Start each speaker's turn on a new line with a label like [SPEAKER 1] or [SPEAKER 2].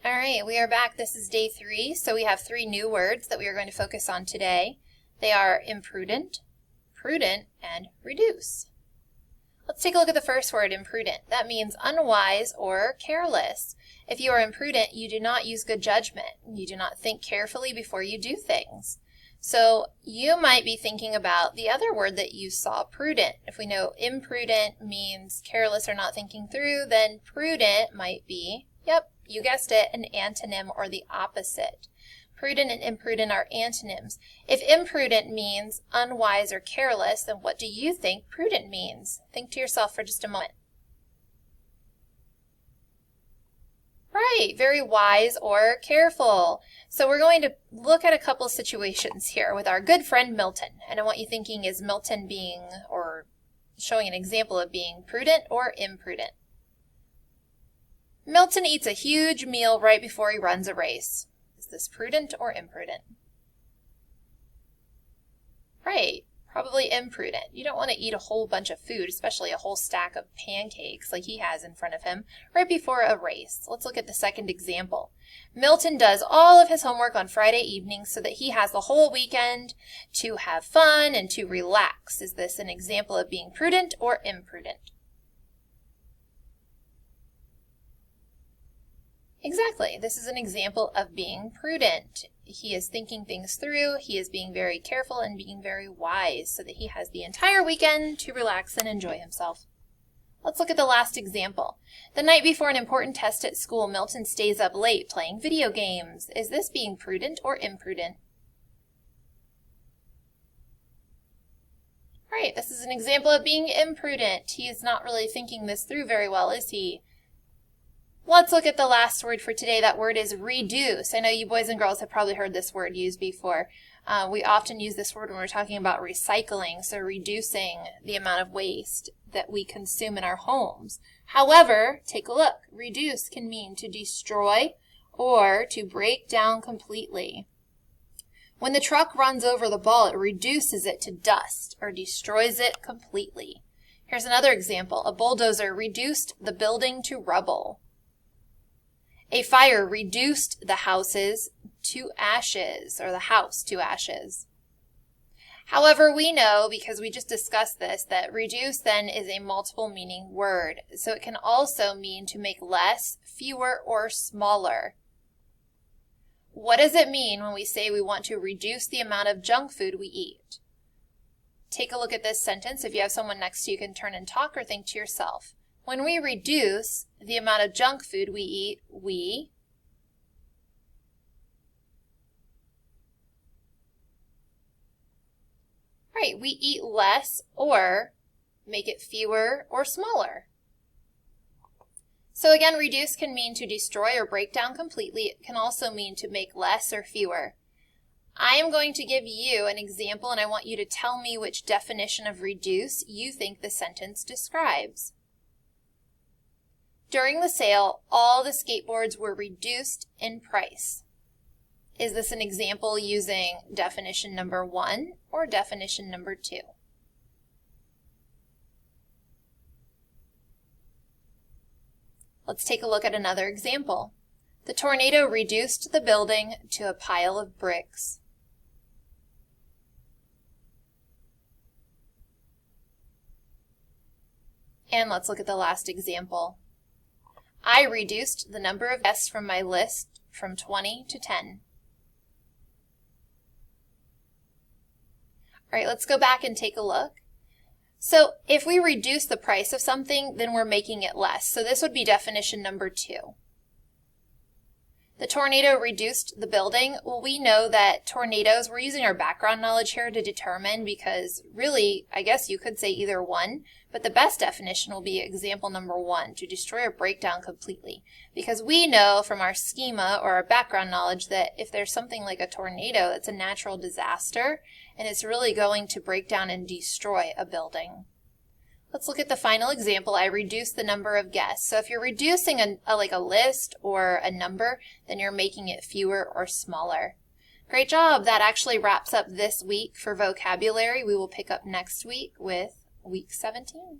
[SPEAKER 1] All right, we are back. This is day 3, so we have 3 new words that we are going to focus on today. They are imprudent, prudent, and reduce. Let's take a look at the first word, imprudent. That means unwise or careless. If you are imprudent, you do not use good judgment. You do not think carefully before you do things. So you might be thinking about the other word that you saw, prudent. If we know imprudent means careless or not thinking through, then prudent might be, yep, you guessed it, an antonym or the opposite. Prudent and imprudent are antonyms. If imprudent means unwise or careless, then what do you think prudent means? Think to yourself for just a moment. Right, very wise or careful. So we're going to look at a couple of situations here with our good friend Milton. And I want you thinking, is Milton being or showing an example of being prudent or imprudent? Milton eats a huge meal right before he runs a race. Is this prudent or imprudent? Right, probably imprudent. You don't want to eat a whole bunch of food, especially a whole stack of pancakes like he has in front of him, right before a race. Let's look at the second example. Milton does all of his homework on Friday evening so that he has the whole weekend to have fun and to relax. Is this an example of being prudent or imprudent? Exactly. This is an example of being prudent. He is thinking things through, he is being very careful and being very wise so that he has the entire weekend to relax and enjoy himself. Let's look at the last example. The night before an important test at school, Milton stays up late playing video games. Is this being prudent or imprudent? Right, this is an example of being imprudent. He is not really thinking this through very well, is he? Let's look at the last word for today. That word is reduce. I know you boys and girls have probably heard this word used before. We often use this word when we're talking about recycling, so reducing the amount of waste that we consume in our homes. However, take a look. Reduce can mean to destroy or to break down completely. When the truck runs over the ball, it reduces it to dust or destroys it completely. Here's another example. A bulldozer reduced the building to rubble. A fire reduced the houses to ashes, or the house to ashes. However, we know, because we just discussed this, that reduce then is a multiple meaning word. So it can also mean to make less, fewer, or smaller. What does it mean when we say we want to reduce the amount of junk food we eat? Take a look at this sentence. If you have someone next to you, you can turn and talk or think to yourself. When we reduce the amount of junk food we eat, we eat less or make it fewer or smaller. So again, reduce can mean to destroy or break down completely. It can also mean to make less or fewer. I am going to give you an example, and I want you to tell me which definition of reduce you think the sentence describes. During the sale, all the skateboards were reduced in price. Is this an example using definition number 1 or definition number 2? Let's take a look at another example. The tornado reduced the building to a pile of bricks. And let's look at the last example. I reduced the number of guests from my list from 20 to 10. All right, let's go back and take a look. So if we reduce the price of something, then we're making it less. So this would be definition number 2. The tornado reduced the building. Well, we know that tornadoes, we're using our background knowledge here to determine, because really, I guess you could say either one, but the best definition will be example number 1, to destroy or break down completely. Because we know from our schema or our background knowledge that if there's something like a tornado, it's a natural disaster, and it's really going to break down and destroy a building. Let's look at the final example. I reduced the number of guests. So if you're reducing a list or a number, then you're making it fewer or smaller. Great job. That actually wraps up this week for vocabulary. We will pick up next week with week 17.